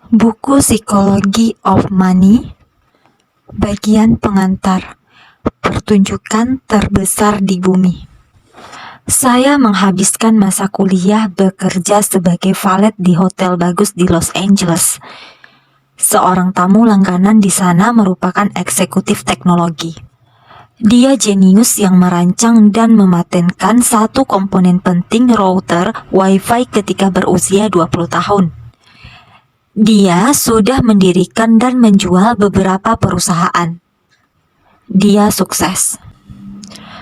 Buku Psychology of Money, bagian pengantar, pertunjukan terbesar di bumi. Saya menghabiskan masa kuliah bekerja sebagai valet di hotel bagus di Los Angeles. Seorang tamu langganan di sana merupakan eksekutif teknologi. Dia jenius yang merancang dan mematenkan satu komponen penting router Wi-Fi ketika berusia 20 tahun. Dia sudah mendirikan dan menjual beberapa perusahaan. Dia sukses.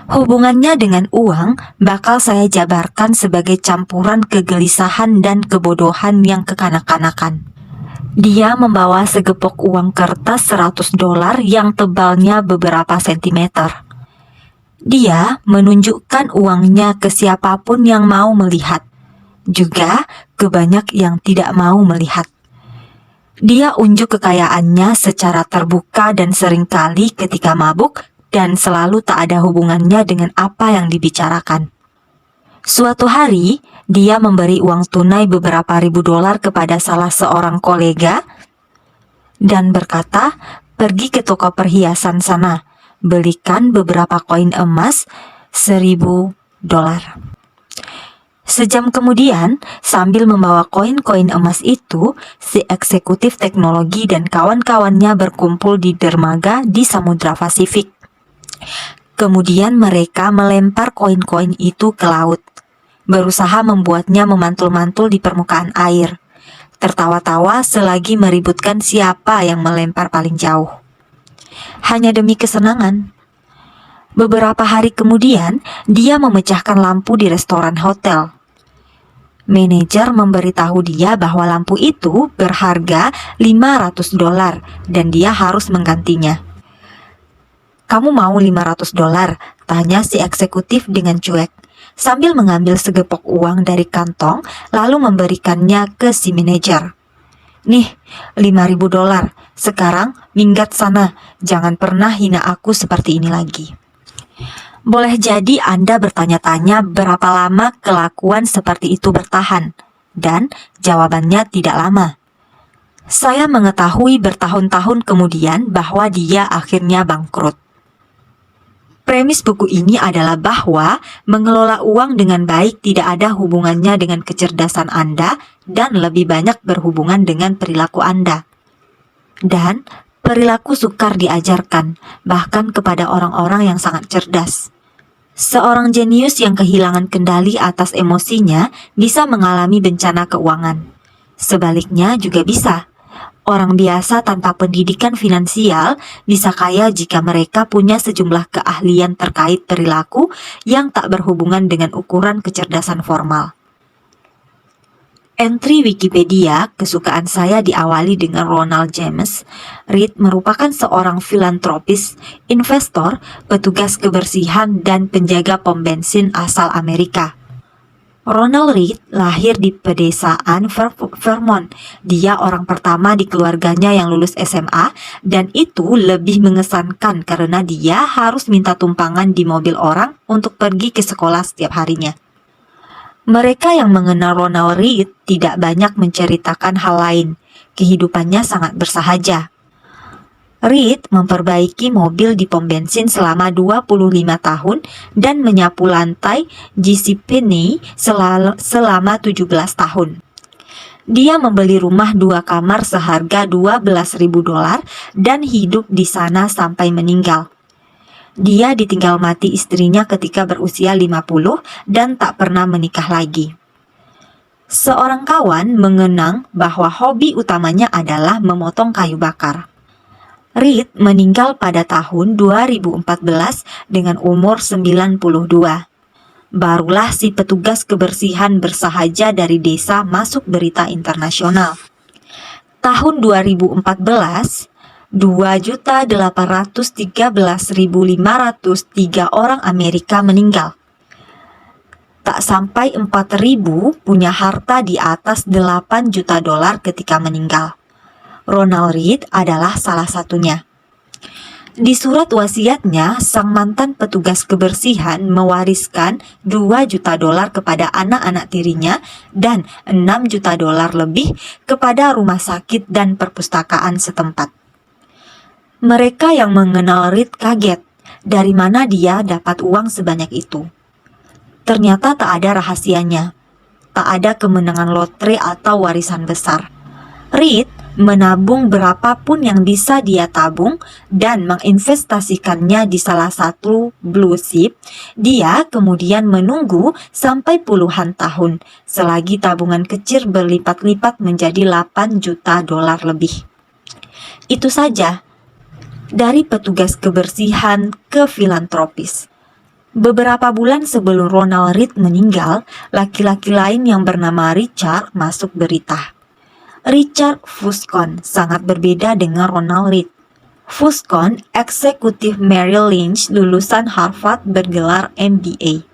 Hubungannya dengan uang bakal saya jabarkan sebagai campuran kegelisahan dan kebodohan yang kekanak-kanakan. Dia membawa segepok uang kertas $100 yang tebalnya beberapa sentimeter. Dia menunjukkan uangnya ke siapapun yang mau melihat, juga ke banyak yang tidak mau melihat. Dia unjuk kekayaannya secara terbuka dan seringkali ketika mabuk dan selalu tak ada hubungannya dengan apa yang dibicarakan. Suatu hari, dia memberi uang tunai beberapa ribu dolar kepada salah seorang kolega dan berkata, "Pergi ke toko perhiasan sana, belikan beberapa koin emas $1.000. Sejam kemudian, sambil membawa koin-koin emas itu, si eksekutif teknologi dan kawan-kawannya berkumpul di dermaga di Samudra Pasifik. Kemudian mereka melempar koin-koin itu ke laut, berusaha membuatnya memantul-mantul di permukaan air, tertawa-tawa selagi meributkan siapa yang melempar paling jauh. Hanya demi kesenangan. Beberapa hari kemudian, dia memecahkan lampu di restoran hotel. Manajer memberitahu dia bahwa lampu itu berharga $500 dan dia harus menggantinya. "Kamu mau $500? Tanya si eksekutif dengan cuek, sambil mengambil segepok uang dari kantong lalu memberikannya ke si manajer. "Nih, $5.000. Sekarang minggat sana, jangan pernah hina aku seperti ini lagi." Boleh jadi Anda bertanya-tanya berapa lama kelakuan seperti itu bertahan, dan jawabannya tidak lama. Saya mengetahui bertahun-tahun kemudian bahwa dia akhirnya bangkrut. Premis buku ini adalah bahwa mengelola uang dengan baik tidak ada hubungannya dengan kecerdasan Anda dan lebih banyak berhubungan dengan perilaku Anda. Dan perilaku sukar diajarkan, bahkan kepada orang-orang yang sangat cerdas. Seorang jenius yang kehilangan kendali atas emosinya bisa mengalami bencana keuangan. Sebaliknya juga bisa. Orang biasa tanpa pendidikan finansial bisa kaya jika mereka punya sejumlah keahlian terkait perilaku yang tak berhubungan dengan ukuran kecerdasan formal. Entry Wikipedia kesukaan saya diawali dengan Ronald James. Reed merupakan seorang filantropis, investor, petugas kebersihan, dan penjaga pom bensin asal Amerika. Ronald Reed lahir di pedesaan Vermont. Dia orang pertama di keluarganya yang lulus SMA, dan itu lebih mengesankan karena dia harus minta tumpangan di mobil orang untuk pergi ke sekolah setiap harinya. Mereka yang mengenal Ronald Reed tidak banyak menceritakan hal lain. Kehidupannya sangat bersahaja. Reed memperbaiki mobil di pom bensin selama 25 tahun dan menyapu lantai JCPenney selama 17 tahun. Dia membeli rumah 2 kamar seharga $12.000 dan hidup di sana sampai meninggal. Dia ditinggal mati istrinya ketika berusia 50 dan tak pernah menikah lagi. Seorang kawan mengenang bahwa hobi utamanya adalah memotong kayu bakar. Reed meninggal pada tahun 2014 dengan umur 92. Barulah si petugas kebersihan bersahaja dari desa masuk berita internasional. Tahun 2014, 2.813.503 orang Amerika meninggal. Tak sampai 4.000 punya harta di atas $8 juta ketika meninggal. Ronald Reed adalah salah satunya. Di surat wasiatnya, sang mantan petugas kebersihan mewariskan 2 juta dolar kepada anak-anak tirinya dan 6 juta dolar lebih kepada rumah sakit dan perpustakaan setempat. Mereka yang mengenal Reed kaget, dari mana dia dapat uang sebanyak itu. Ternyata tak ada rahasianya, tak ada kemenangan lotre atau warisan besar. Reed menabung berapapun yang bisa dia tabung dan menginvestasikannya di salah satu blue chip. Dia kemudian menunggu sampai puluhan tahun selagi tabungan kecil berlipat-lipat menjadi 8 juta dolar lebih. Itu saja, dari petugas kebersihan ke filantropis. Beberapa bulan sebelum Ronald Reed meninggal, laki-laki lain yang bernama Richard masuk berita. Richard Fuscon sangat berbeda dengan Ronald Reed. Fuscon, eksekutif Merrill Lynch, lulusan Harvard bergelar MBA.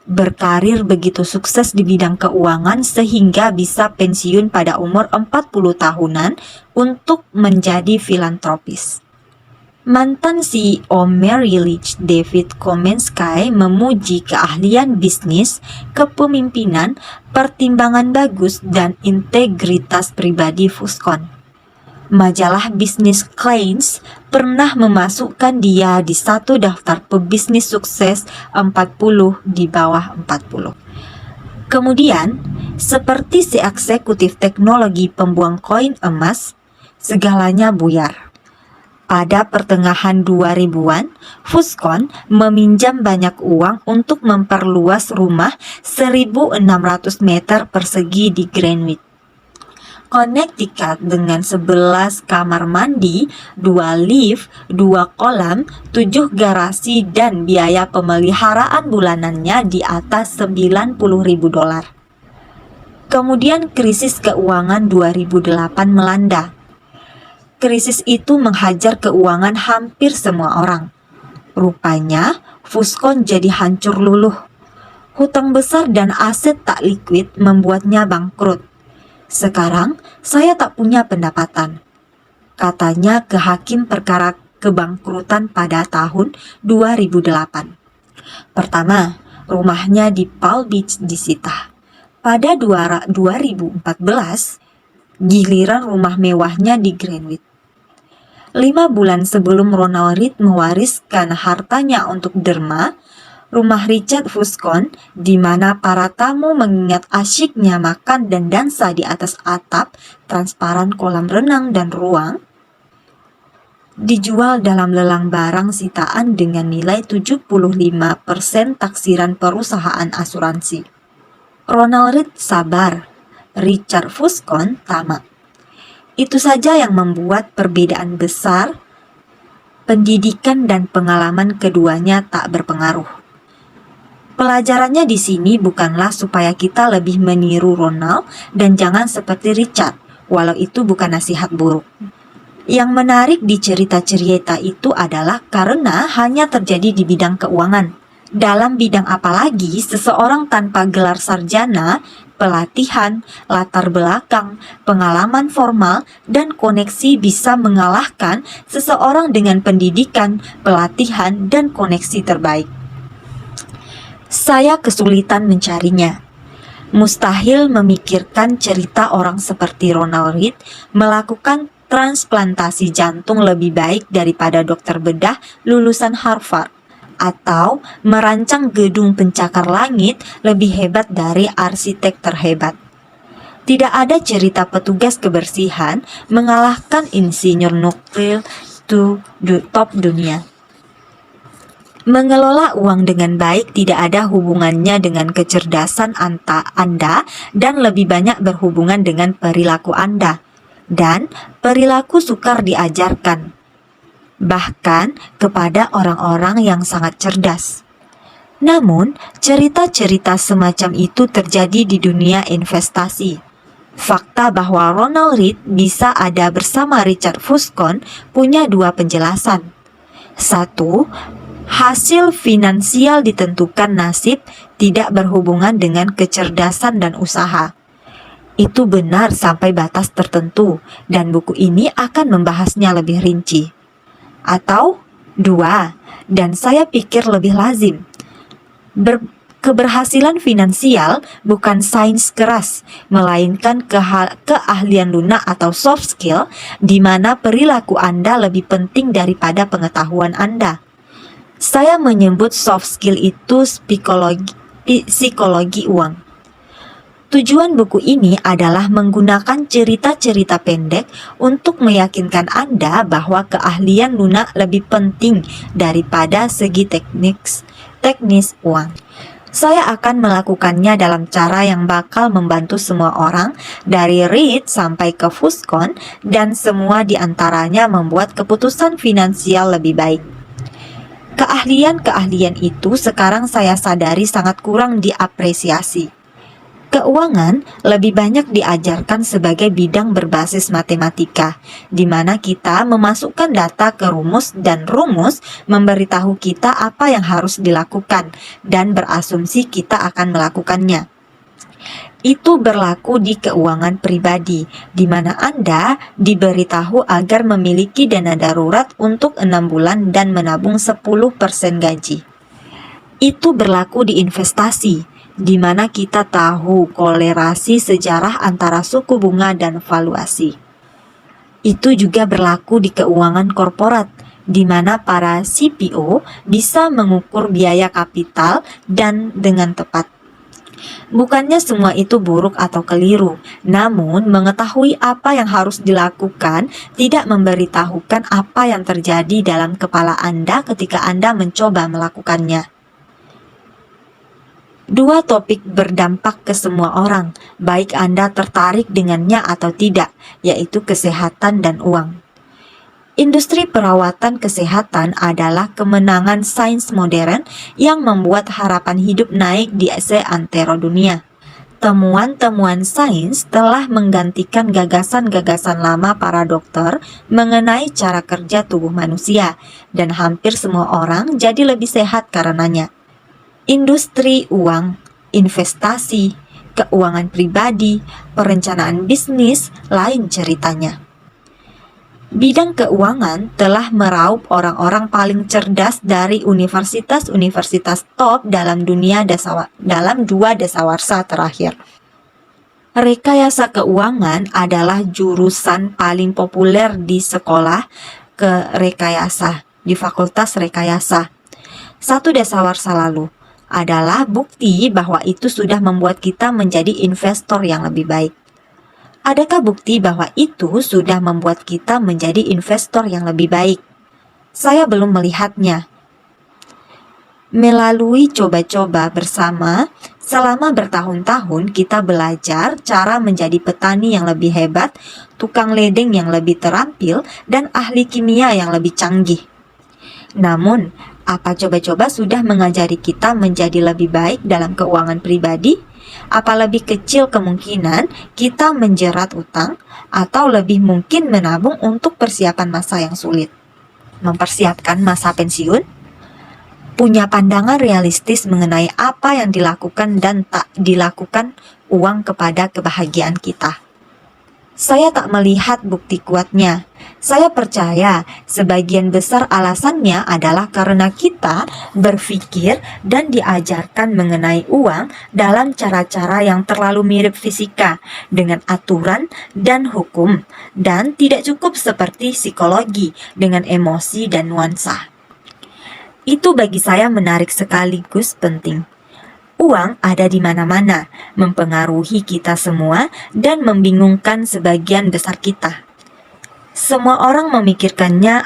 Berkarir begitu sukses di bidang keuangan sehingga bisa pensiun pada umur 40 tahunan untuk menjadi filantropis. Mantan CEO Merrill Lynch, David Komensky, memuji keahlian bisnis, kepemimpinan, pertimbangan bagus, dan integritas pribadi Fuscon. Majalah bisnis Claims pernah memasukkan dia di satu daftar pebisnis sukses 40 di bawah 40. Kemudian, seperti si eksekutif teknologi pembuang koin emas, segalanya buyar. Pada pertengahan 2000-an, Fuscon meminjam banyak uang untuk memperluas rumah 1.600 meter persegi di Greenwich, Connecticut dengan 11 kamar mandi, 2 lift, 2 kolam, 7 garasi dan biaya pemeliharaan bulanannya di atas 90.000 dolar. Kemudian krisis keuangan 2008 melanda. Krisis itu menghajar keuangan hampir semua orang. Rupanya, Fuscon jadi hancur luluh. Hutang besar dan aset tak likuid membuatnya bangkrut. Sekarang, saya tak punya pendapatan, katanya ke hakim perkara kebangkrutan pada tahun 2008. Pertama, rumahnya di Palm Beach disita. Pada 2014, giliran rumah mewahnya di Greenwich. 5 bulan sebelum Ronald Reed mewariskan hartanya untuk derma, rumah Richard Fuscon, di mana para tamu mengingat asyiknya makan dan dansa di atas atap, transparan kolam renang dan ruang, dijual dalam lelang barang sitaan dengan nilai 75% taksiran perusahaan asuransi. Ronald Reed sabar, Richard Fuscon tamak. Itu saja yang membuat perbedaan besar. Pendidikan dan pengalaman keduanya tak berpengaruh. Pelajarannya di sini bukanlah supaya kita lebih meniru Ronald dan jangan seperti Richard, walau itu bukan nasihat buruk. Yang menarik di cerita-cerita itu adalah karena hanya terjadi di bidang keuangan. Dalam bidang apalagi, seseorang tanpa gelar sarjana, pelatihan, latar belakang, pengalaman formal, dan koneksi bisa mengalahkan seseorang dengan pendidikan, pelatihan, dan koneksi terbaik. Saya kesulitan mencarinya. Mustahil memikirkan cerita orang seperti Ronald Reed melakukan transplantasi jantung lebih baik daripada dokter bedah lulusan Harvard, atau merancang gedung pencakar langit lebih hebat dari arsitek terhebat. Tidak ada cerita petugas kebersihan mengalahkan insinyur nuklir top dunia. Mengelola uang dengan baik tidak ada hubungannya dengan kecerdasan Anda dan lebih banyak berhubungan dengan perilaku Anda. Dan perilaku sukar diajarkan, bahkan kepada orang-orang yang sangat cerdas. Namun, cerita-cerita semacam itu terjadi di dunia investasi. Fakta bahwa Ronald Reed bisa ada bersama Richard Fuscon punya 2 penjelasan. 1. Hasil finansial ditentukan nasib, tidak berhubungan dengan kecerdasan dan usaha. Itu benar sampai batas tertentu, dan buku ini akan membahasnya lebih rinci. Atau 2. Dan saya pikir lebih lazim. Keberhasilan finansial bukan sains keras, melainkan keahlian lunak atau soft skill, di mana perilaku Anda lebih penting daripada pengetahuan Anda. Saya menyebut soft skill itu psikologi uang. Tujuan buku ini adalah menggunakan cerita-cerita pendek untuk meyakinkan Anda bahwa keahlian lunak lebih penting daripada segi teknis uang. Saya akan melakukannya dalam cara yang bakal membantu semua orang, dari Reid sampai ke Fuscon, dan semua di antaranya membuat keputusan finansial lebih baik. Keahlian-keahlian itu sekarang saya sadari sangat kurang diapresiasi. Keuangan lebih banyak diajarkan sebagai bidang berbasis matematika, di mana kita memasukkan data ke rumus dan rumus memberitahu kita apa yang harus dilakukan dan berasumsi kita akan melakukannya. Itu berlaku di keuangan pribadi, di mana Anda diberitahu agar memiliki dana darurat untuk 6 bulan dan menabung 10% gaji. Itu berlaku di investasi, di mana kita tahu kolerasi sejarah antara suku bunga dan valuasi. Itu juga berlaku di keuangan korporat, di mana para CPO bisa mengukur biaya kapital dan dengan tepat. Bukannya semua itu buruk atau keliru, namun mengetahui apa yang harus dilakukan tidak memberitahukan apa yang terjadi dalam kepala Anda ketika Anda mencoba melakukannya. 2 topik berdampak ke semua orang, baik Anda tertarik dengannya atau tidak, yaitu kesehatan dan uang. Industri perawatan kesehatan adalah kemenangan sains modern yang membuat harapan hidup naik di seantero dunia. Temuan-temuan sains telah menggantikan gagasan-gagasan lama para dokter mengenai cara kerja tubuh manusia, dan hampir semua orang jadi lebih sehat karenanya. Industri uang, investasi, keuangan pribadi, perencanaan bisnis, lain ceritanya. Bidang keuangan telah meraup orang-orang paling cerdas dari universitas-universitas top dalam dalam 2 dasawarsa terakhir. Rekayasa keuangan adalah jurusan paling populer di sekolah di fakultas rekayasa. 1 dasawarsa lalu adalah bukti bahwa itu sudah membuat kita menjadi investor yang lebih baik. Adakah bukti bahwa itu sudah membuat kita menjadi investor yang lebih baik? Saya belum melihatnya. Melalui coba-coba bersama, selama bertahun-tahun kita belajar cara menjadi petani yang lebih hebat, tukang ledeng yang lebih terampil, dan ahli kimia yang lebih canggih. Namun, apa coba-coba sudah mengajari kita menjadi lebih baik dalam keuangan pribadi? Apa lebih kecil kemungkinan kita menjerat utang, atau lebih mungkin menabung untuk persiapan masa yang sulit? Mempersiapkan masa pensiun? Punya pandangan realistis mengenai apa yang dilakukan dan tak dilakukan uang kepada kebahagiaan kita. Saya tak melihat bukti kuatnya. Saya percaya sebagian besar alasannya adalah karena kita berpikir dan diajarkan mengenai uang dalam cara-cara yang terlalu mirip fisika, dengan aturan dan hukum, dan tidak cukup seperti psikologi dengan emosi dan nuansa. Itu bagi saya menarik sekaligus penting. Uang ada di mana-mana, mempengaruhi kita semua dan membingungkan sebagian besar kita. Semua orang memikirkannya